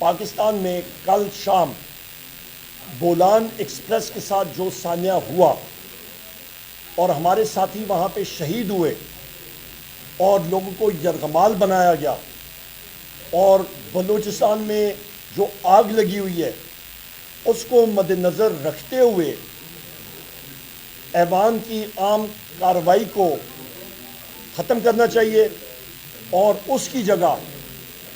پاکستان میں کل شام بولان ایکسپریس کے ساتھ جو سانحہ ہوا اور ہمارے ساتھی وہاں پہ شہید ہوئے اور لوگوں کو یرغمال بنایا گیا اور بلوچستان میں جو آگ لگی ہوئی ہے اس کو مد نظر رکھتے ہوئے ایوان کی عام کارروائی کو ختم کرنا چاہیے اور اس کی جگہ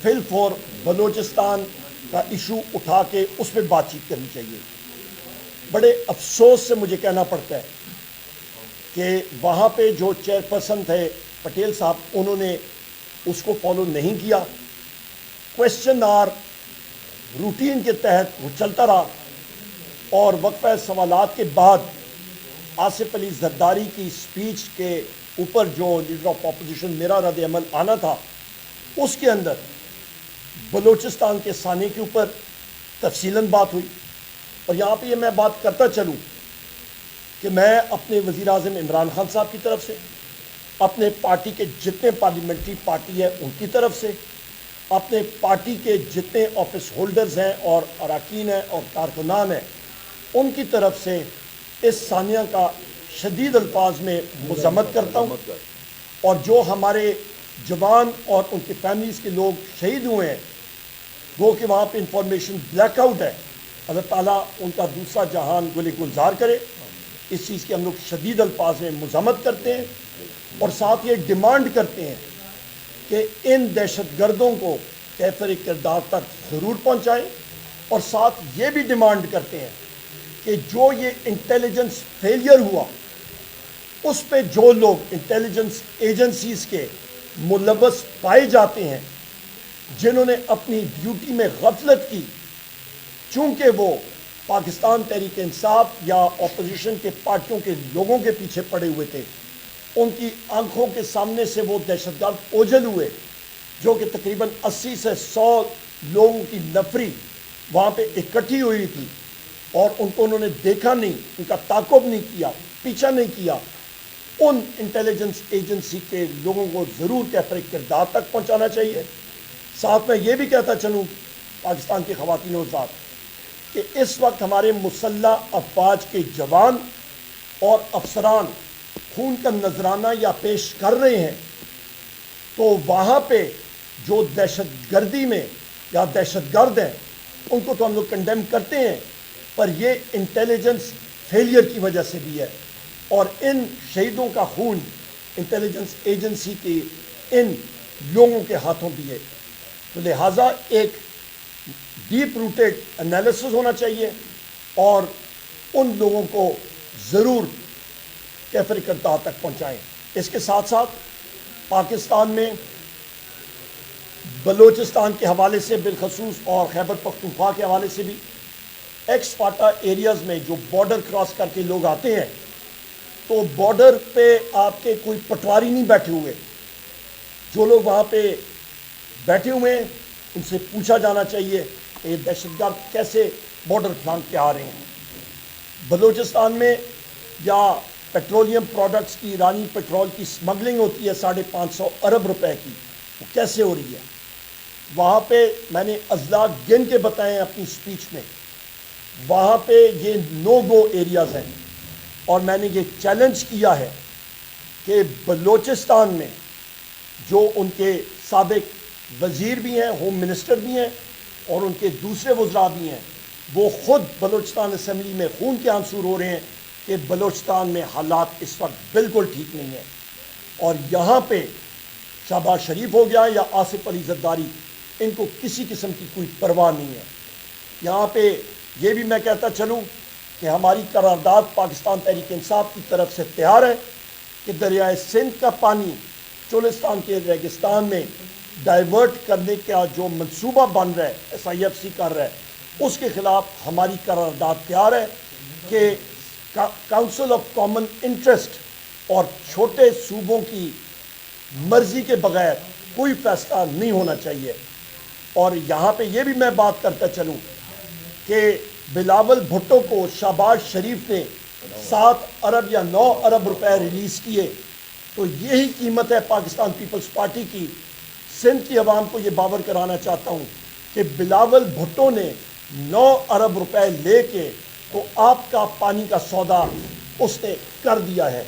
فی الفور بلوچستان کا ایشو اٹھا کے اس پہ بات چیت کرنی چاہیے۔ بڑے افسوس سے مجھے کہنا پڑتا ہے کہ وہاں پہ جو چیئرپرسن تھے پٹیل صاحب انہوں نے اس کو فالو نہیں کیا۔ کویسچن آر روٹین کے تحت وہ چلتا رہا اور وقفہ سوالات کے بعد آصف علی زرداری کی سپیچ کے اوپر جو لیڈر آف اپوزیشن میرا رد عمل آنا تھا اس کے اندر بلوچستان کے سانحے کے اوپر تفصیلاً بات ہوئی۔ اور یہاں پہ یہ میں بات کرتا چلوں کہ میں اپنے وزیر اعظم عمران خان صاحب کی طرف سے، اپنے پارٹی کے جتنے پارلیمنٹری پارٹی ہے ان کی طرف سے، اپنے پارٹی کے جتنے آفس ہولڈرز ہیں اور اراکین ہیں اور کارکنان ہیں ان کی طرف سے اس سانحہ کا شدید الفاظ میں مذمت کرتا ہوں، اور جو ہمارے جوان اور ان کے فیملیز کے لوگ شہید ہوئے ہیں وہ کہ وہاں پہ انفارمیشن بلیک آؤٹ ہے، اللہ تعالیٰ ان کا دوسرا جہان گل گلزار کرے۔ اس چیز کی ہم لوگ شدید الفاظ میں مذمت کرتے ہیں اور ساتھ یہ ڈیمانڈ کرتے ہیں کہ ان دہشت گردوں کو کیفر کردار تک ضرور پہنچائیں، اور ساتھ یہ بھی ڈیمانڈ کرتے ہیں کہ جو یہ انٹیلیجنس فیلئر ہوا اس پہ جو لوگ انٹیلیجنس ایجنسیز کے ملوث پائے جاتے ہیں، جنہوں نے اپنی ڈیوٹی میں غفلت کی چونکہ وہ پاکستان تحریک انصاف یا اپوزیشن کے پارٹیوں کے لوگوں کے پیچھے پڑے ہوئے تھے، ان کی آنکھوں کے سامنے سے وہ دہشت گرد اوجھل ہوئے جو کہ تقریباً 80 سے 100 لوگوں کی نفری وہاں پہ اکٹھی ہوئی تھی اور ان کو انہوں نے دیکھا نہیں، ان کا تعاقب نہیں کیا، پیچھا نہیں کیا۔ ان انٹیلیجنس ایجنسی کے لوگوں کو ضرور کیفر کردار تک پہنچانا چاہیے۔ ساتھ میں یہ بھی کہتا چلوں پاکستان کی خواتین و حضرات کہ اس وقت ہمارے مسلح افواج کے جوان اور افسران خون کا نذرانہ یا پیش کر رہے ہیں، تو وہاں پہ جو دہشت گردی میں یا دہشت گرد ہیں ان کو تو ہم لوگ کنڈیم کرتے ہیں، پر یہ انٹیلیجنس فیلئر کی وجہ سے بھی ہے اور ان شہیدوں کا خون انٹیلیجنس ایجنسی کے ان لوگوں کے ہاتھوں بھی ہے۔ تو لہٰذا ایک ڈیپ روٹیڈ انالیسس ہونا چاہیے اور ان لوگوں کو ضرور کیفر کردار تک پہنچائیں۔ اس کے ساتھ ساتھ پاکستان میں بلوچستان کے حوالے سے بالخصوص اور خیبر پختونخوا کے حوالے سے بھی ایکس فاٹا ایریاز میں جو بارڈر کراس کر کے لوگ آتے ہیں تو بارڈر پہ آپ کے کوئی پٹواری نہیں بیٹھے ہوئے، جو لوگ وہاں پہ بیٹھے ہوئے ہیں ان سے پوچھا جانا چاہیے کہ یہ دہشت گرد کیسے بارڈر پھلانگ کے آ رہے ہیں۔ بلوچستان میں یا پیٹرولیم پروڈکٹس کی ایرانی پیٹرول کی سمگلنگ ہوتی ہے 550 ارب روپے کی، وہ کیسے ہو رہی ہے؟ وہاں پہ میں نے اضلاع گن کے بتائے ہیں اپنی سپیچ میں، وہاں پہ یہ نو گو ایریاز ہیں اور میں نے یہ چیلنج کیا ہے کہ بلوچستان میں جو ان کے سابق وزیر بھی ہیں، ہوم منسٹر بھی ہیں اور ان کے دوسرے وزراء بھی ہیں، وہ خود بلوچستان اسمبلی میں خون کے آنسور ہو رہے ہیں کہ بلوچستان میں حالات اس وقت بالکل ٹھیک نہیں ہیں۔ اور یہاں پہ شہباز شریف ہو گیا یا آصف علی زرداری، ان کو کسی قسم کی کوئی پرواہ نہیں ہے۔ یہاں پہ یہ بھی میں کہتا چلوں کہ ہماری قرارداد پاکستان تحریک انصاف کی طرف سے تیار ہے کہ دریائے سندھ کا پانی چولستان کے ریگستان میں ڈائیورٹ کرنے کا جو منصوبہ بن رہا ہے SIFC کر رہا ہے اس کے خلاف ہماری قرارداد تیار ہے کہ کاؤنسل آف کامن انٹرسٹ اور چھوٹے صوبوں کی مرضی کے بغیر کوئی فیصلہ نہیں ہونا چاہیے۔ اور یہاں پہ یہ بھی میں بات کرتا چلوں کہ بلاول بھٹو کو شہباز شریف نے 7 ارب یا 9 ارب روپے ریلیز کیے، تو یہی قیمت ہے پاکستان پیپلز پارٹی کی۔ سندھ کی عوام کو یہ باور کرانا چاہتا ہوں کہ بلاول بھٹو نے 9 ارب روپے لے کے تو آپ کا پانی کا سودا اس نے کر دیا ہے.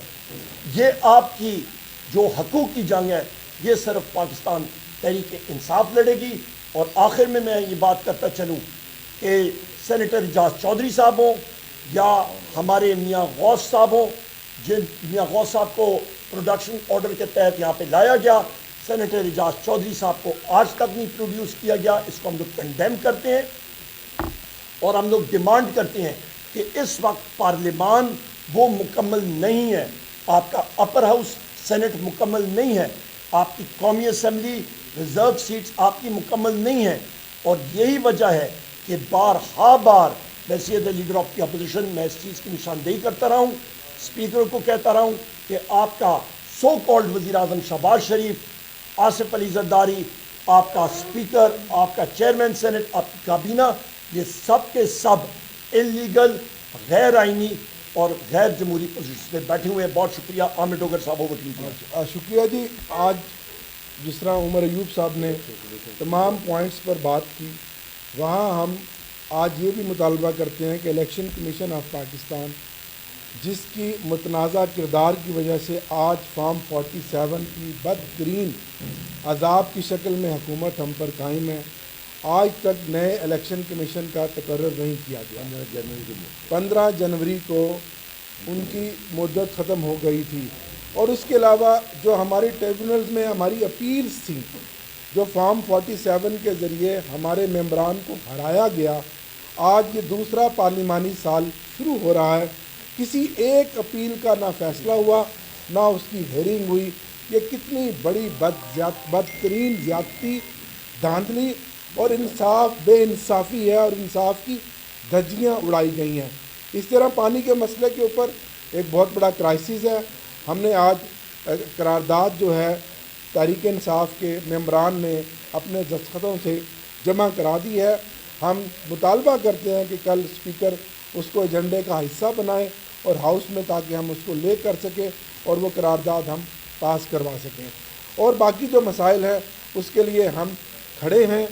یہ آپ کی جو حقوق کی جنگ ہے یہ صرف پاکستان تحریک انصاف لڑے گی. اور آخر میں یہ بات کرتا چلوں کہ سینیٹر اعجاز چودھری صاحب ہوں یا ہمارے میاں غوث صاحب ہوں، جن میاں غوث صاحب کو پروڈکشن آرڈر کے تحت یہاں پہ لایا گیا، سینیٹر اعجاز چودھری صاحب کو آج تک نہیں پروڈیوس کیا گیا. اس کو ہم لوگ کنڈیم کرتے ہیں اور ہم لوگ ڈیمانڈ کرتے ہیں کہ اس وقت پارلیمان وہ مکمل نہیں ہے، آپ کا اپر ہاؤس سینٹ مکمل نہیں ہے، آپ کی قومی اسمبلی ریزرو سیٹس آپ کی مکمل نہیں ہیں. اور یہی وجہ ہے کہ بار حیثیت لیڈر آف دی اپوزیشن میں اس چیز کی نشاندہی کرتا رہا ہوں، اسپیکر کو کہتا رہا ہوں کہ آپ کا سو کالڈ وزیر اعظم شہباز شریف، آصف علی زرداری، آپ کا اسپیکر، آپ کا چیئرمین سینٹ، آپ کی کابینہ، یہ سب کے سب انلیگل، غیر آئینی اور غیر جمہوری پوزیشن پہ بیٹھے ہوئے ہیں. بہت شکریہ. عامر ڈوگر صاحب اوور ٹو یو. شکریہ جی. آج جس طرح عمر ایوب صاحب نے تمام پوائنٹس پر بات کی، وہاں ہم آج یہ بھی مطالبہ کرتے ہیں کہ الیکشن کمیشن آف پاکستان، جس کی متنازع کردار کی وجہ سے آج فارم 47 کی بدترین عذاب کی شکل میں حکومت ہم پر قائم ہے، آج تک نئے الیکشن کمیشن کا تقرر نہیں کیا گیا. 15 جنوری کو ان کی مدت ختم ہو گئی تھی. اور اس کے علاوہ جو ہماری ٹریبونلز میں ہماری اپیلز تھیں، جو فارم 47 کے ذریعے ہمارے ممبران کو ہرایا گیا، آج یہ دوسرا پارلیمانی سال شروع ہو رہا ہے، کسی ایک اپیل کا نہ فیصلہ ہوا نہ اس کی ہیئرنگ ہوئی. یہ کتنی بڑی بدترین زیادتی، دھاندلی اور بے انصافی ہے، اور انصاف کی دھجیاں اڑائی گئی ہیں. اس طرح پانی کے مسئلے کے اوپر ایک بہت بڑا کرائسس ہے. ہم نے آج قرارداد جو ہے تحریک انصاف کے ممبران نے اپنے دستخطوں سے جمع کرا دی ہے. ہم مطالبہ کرتے ہیں کہ کل اسپیکر اس کو ایجنڈے کا حصہ بنائیں اور ہاؤس میں، تاکہ ہم اس کو لے کر سکیں اور وہ قرارداد ہم پاس کروا سکیں. اور باقی جو مسائل ہیں اس کے لیے ہم کھڑے ہیں،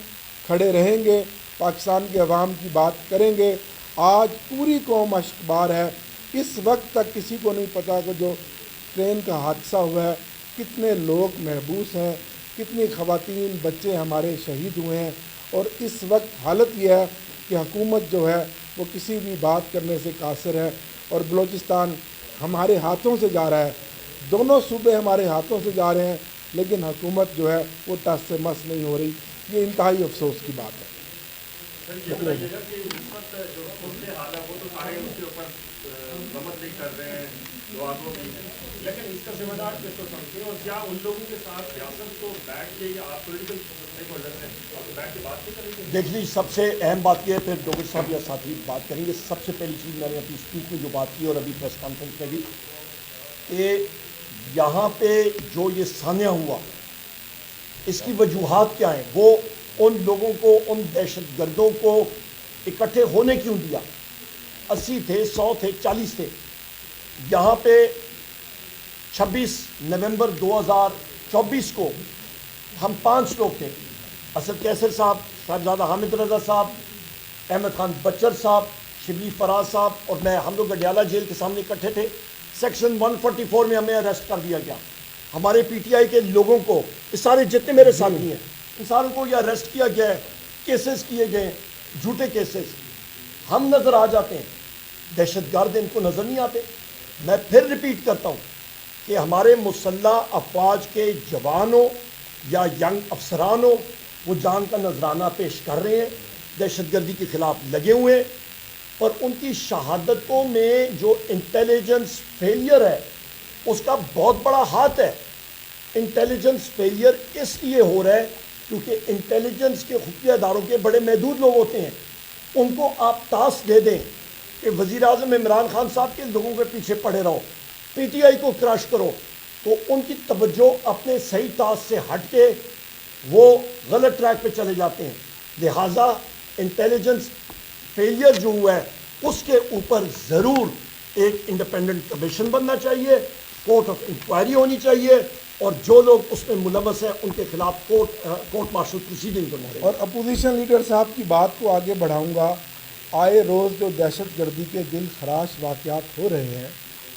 کھڑے رہیں گے، پاکستان کے عوام کی بات کریں گے. آج پوری قوم اشک بار ہے. اس وقت تک کسی کو نہیں پتا کہ جو ٹرین کا حادثہ ہوا ہے کتنے لوگ محبوس ہیں، کتنی خواتین بچے ہمارے شہید ہوئے ہیں. اور اس وقت حالت یہ ہے کہ حکومت جو ہے وہ کسی بھی بات کرنے سے قاصر ہے. اور بلوچستان ہمارے ہاتھوں سے جا رہا ہے، دونوں صوبے ہمارے ہاتھوں سے جا رہے ہیں، لیکن حکومت جو ہے وہ ٹس سے مس نہیں ہو رہی. یہ انتہائی افسوس کی بات ہے. لیکن اس کا ذمہ دار کس کو سمجھتے ہیں، اور کیا ان لوگوں کے ساتھ ریاست کو بیٹھ کے یا آپ پولیٹیکل اسٹیک ہولڈرز ہیں آپ بیٹھ کے بات نہیں کریں گے؟ دیکھیے، سب سے اہم بات یہ ہے، پھر ڈوگر صاحب یا ساتھی بات کریں گے. سب سے پہلی چیز میں نے اپنی اسپیچ میں جو بات کی اور ابھی پریس کانفرنس میں بھی، کہ یہاں پہ جو یہ سانحہ ہوا اس کی وجوہات کیا ہیں. وہ ان لوگوں کو، ان دہشت گردوں کو اکٹھے ہونے کیوں دیا؟ 80 تھے، 100 تھے، 40 تھے. یہاں پہ 26 نومبر 2024 کو ہم 5 لوگ تھے. اسد کیسر صاحب، صاحبزادہ حامد رضا صاحب، احمد خان بچر صاحب، شبلی فراز صاحب اور میں، ہم لوگ گڈیالہ جیل کے سامنے اکٹھے تھے. سیکشن 144 میں ہمیں اریسٹ کر دیا گیا. ہمارے پی ٹی آئی کے لوگوں کو، اس سارے جتنے میرے ساتھی ہیں، ان ساروں کو یہ اریسٹ کیا گیا ہے، کیسز کیے گئے ہیں، جھوٹے کیسز. ہم نظر آ جاتے ہیں، دہشت گرد ان کو نظر نہیں آتے. میں پھر ریپیٹ کرتا ہوں کہ ہمارے مسلح افواج کے جوانوں یا ینگ افسرانوں وہ جان کا نذرانہ پیش کر رہے ہیں، دہشت گردی کے خلاف لگے ہوئے ہیں. اور ان کی شہادتوں میں جو انٹیلیجنس فیلئر ہے اس کا بہت بڑا ہاتھ ہے. انٹیلیجنس فیلئر اس لیے ہو رہا ہے کیونکہ انٹیلیجنس کے خفیہ اداروں کے بڑے محدود لوگ ہوتے ہیں. ان کو آپ ٹاسک دے دیں کہ وزیر اعظم عمران خان صاحب کے لوگوں کے پیچھے پڑے رہو، پی ٹی آئی کو کرش کرو، تو ان کی توجہ اپنے صحیح ٹاسک سے ہٹ کے وہ غلط ٹریک پہ چلے جاتے ہیں. لہٰذا انٹیلیجنس فیلئر جو ہوا ہے اس کے اوپر ضرور ایک انڈیپینڈنٹ کمیشن بننا چاہیے، کورٹ آف انکوائری ہونی چاہیے، اور جو لوگ اس میں ملوث ہیں ان کے خلاف کورٹ مارشل پروسیڈنگ کرنا ہے۔ اور اپوزیشن لیڈر صاحب کی بات کو آگے بڑھاؤں گا۔ آئے روز جو دہشت گردی کے دل خراش واقعات ہو رہے ہیں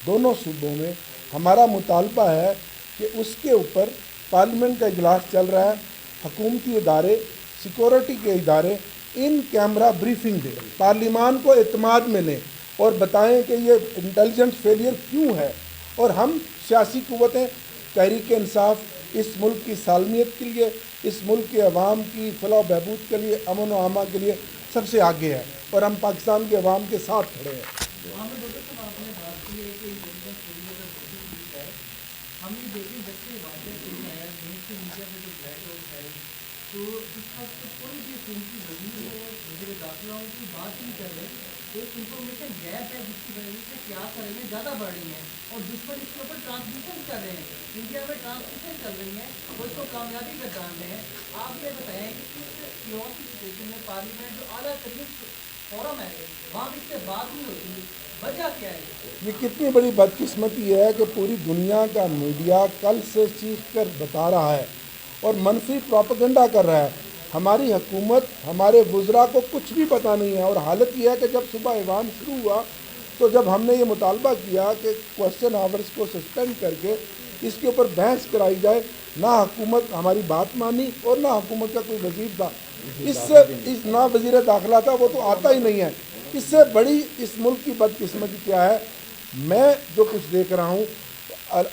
دونوں صوبوں میں، ہمارا مطالبہ ہے کہ اس کے اوپر پارلیمنٹ کا اجلاس چل رہا ہے، حکومتی ادارے، سیکورٹی کے ادارے ان کیمرہ بریفنگ دیں، پارلیمان کو اعتماد میں لیں اور بتائیں کہ یہ انٹیلیجنس فیلئر کیوں ہے، اور ہم سیاسی قوتیں تحریک انصاف اس ملک کی سالمیت کے لیے، اس ملک کے عوام کی فلاح و بہبود کے لیے، امن و امان کے لیے سب سے آگے ہے، اور ہم پاکستان کے عوام کے ساتھ کھڑے ہیں۔ ہم یہ دیکھیں جب سے واقعہ شروع ہے مین اسٹریم میڈیا پہ جو بلیک آؤٹ ہے تو اس وقت کوئی بھی حکومتی وزیر ہو وزیر داخلہ ہو کی بات نہیں کر رہے، ایک انفارمیشن گیپ ہے جس کی وجہ سے کیا کر رہی ہیں زیادہ بڑھ رہی ہیں، اور دشمن اس کے اوپر ٹرانسمیشن کر رہے ہیں، انڈیا میں ٹرانسمیشن چل رہی ہیں، وہ اس کو کامیابی کا جان رہے ہیں۔ آپ یہ بتائیں کہ اس کیوس کی سچویشن میں پارلیمنٹ جو اعلیٰ ترین فورم ہے وہاں اس سے بات نہیں ہوتی، وجہ کیا ہے؟ یہ کتنی بڑی بدقسمتی ہے کہ پوری دنیا کا میڈیا کل سے چیخ کر بتا رہا ہے اور منفی پروپیگنڈا کر رہا ہے، ہماری حکومت ہمارے وزراء کو کچھ بھی پتہ نہیں ہے، اور حالت یہ ہے کہ جب صبح ایوان شروع ہوا تو جب ہم نے یہ مطالبہ کیا کہ کوشچن آورز کو سسپینڈ کر کے اس کے اوپر بحث کرائی جائے، نہ حکومت ہماری بات مانی اور نہ حکومت کا کوئی وزیر تھا، نہ وزیر داخلہ تھا، وہ تو آتا ہی نہیں ہے۔ اس سے بڑی اس ملک کی بدقسمتی کیا ہے؟ میں جو کچھ دیکھ رہا ہوں،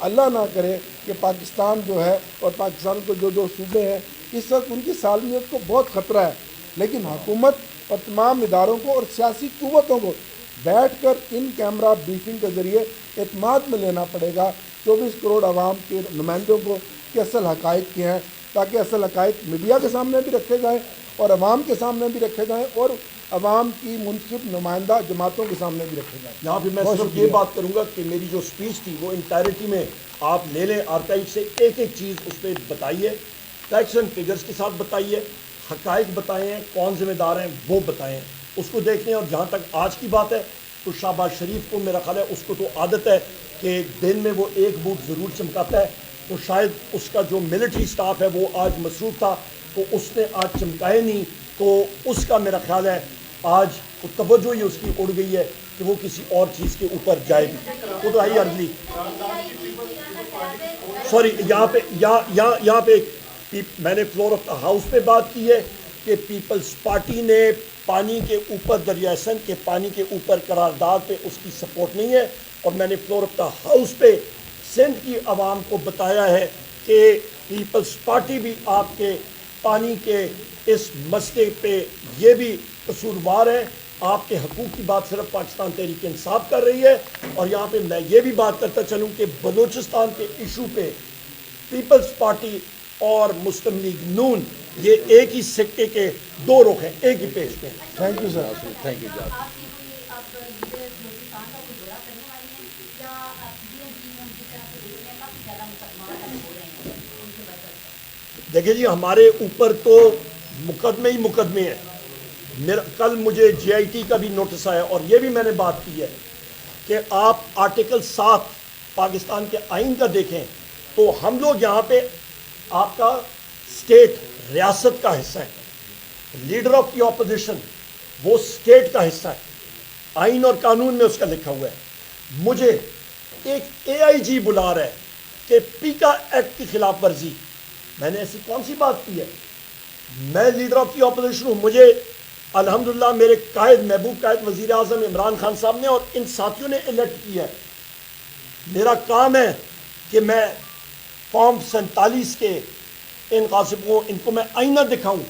اللہ نہ کرے کہ پاکستان جو ہے اور پاکستان کو جو صوبے ہیں اس وقت ان کی سالمیت کو بہت خطرہ ہے، لیکن حکومت اور تمام اداروں کو اور سیاسی قوتوں کو بیٹھ کر ان کیمرہ بریفنگ کے ذریعے اعتماد میں لینا پڑے گا 24 کروڑ عوام کے نمائندوں کو کہ اصل حقائق کیا ہیں، تاکہ اصل حقائق میڈیا کے سامنے بھی رکھے جائیں اور عوام کے سامنے بھی رکھے جائیں اور عوام کی منتخب نمائندہ جماعتوں کے سامنے بھی رکھے جائیں۔ یہاں پہ میں صرف یہ بات کروں گا کہ میری جو سپیچ تھی وہ انٹائرٹی میں آپ لے لیں آرکائیو سے، ایک ایک چیز اس پہ بتائیے، فیکٹس اینڈ فگرز کے ساتھ بتائیے، حقائق بتائیں، کون ذمہ دار ہیں وہ بتائیں، اس کو دیکھ لیں۔ اور جہاں تک آج کی بات ہے تو شہباز شریف کو میرا خیال ہے اس کو تو عادت ہے کہ دن میں وہ ایک بوٹ ضرور چمکاتا ہے، تو شاید اس کا جو ملٹری سٹاف ہے وہ آج مصروف تھا تو اس نے آج چمکائے نہیں، تو اس کا میرا خیال ہے آج توجہ ہی اس کی اڑ گئی ہے کہ وہ کسی اور چیز کے اوپر جائے بھی۔ وہ تو آئی ارلی سوری یہاں پہ میں نے فلور آف دا ہاؤس پہ بات کی ہے کہ پیپلز پارٹی نے پانی کے اوپر دریائے سندھ کے پانی کے اوپر قرارداد پہ اس کی سپورٹ نہیں ہے، اور میں نے فلور آف دا ہاؤس پہ سندھ کی عوام کو بتایا ہے کہ پیپلز پارٹی بھی آپ کے پانی کے اس مسئلے پہ یہ بھی قصوروار ہے، آپ کے حقوق کی بات صرف پاکستان تحریک انصاف کر رہی ہے۔ اور یہاں پہ میں یہ بھی بات کرتا چلوں کہ بلوچستان کے ایشو پہ پیپلز پارٹی اور مسلم لیگ نون یہ ایک ہی سکے کے دو رخ ہیں، ایک ہی پیش پہ ہیں۔ Thank you sir. Thank you جی۔ دیکھیں جی ہمارے اوپر تو مقدمے ہی مقدمے ہیں۔ کل مجھے جے آئی ٹی کا بھی نوٹس آیا اور یہ بھی میں نے بات کی ہے کہ آپ آرٹیکل 7 پاکستان کے آئین کا دیکھیں تو ہم لوگ یہاں پہ آپ کا اسٹیٹ ریاست کا حصہ ہے، لیڈر آف دی اپوزیشن وہ اسٹیٹ کا حصہ ہے، آئین اور قانون میں اس کا لکھا ہوا ہے۔ مجھے ایک اے آئی جی بلا رہا ہے کہ پیکا ایکٹ کی خلاف ورزی، میں نے ایسی کون سی بات کی ہے؟ میں لیڈر آف دی اپوزیشن ہوں، مجھے الحمدللہ میرے قائد محبوب قائد وزیر اعظم عمران خان صاحب نے اور ان ساتھیوں نے الیکٹ کیا ہے۔ میرا کام ہے کہ میں فارم 47 کے ان غاصبوں ان کو میں آئینہ دکھاؤں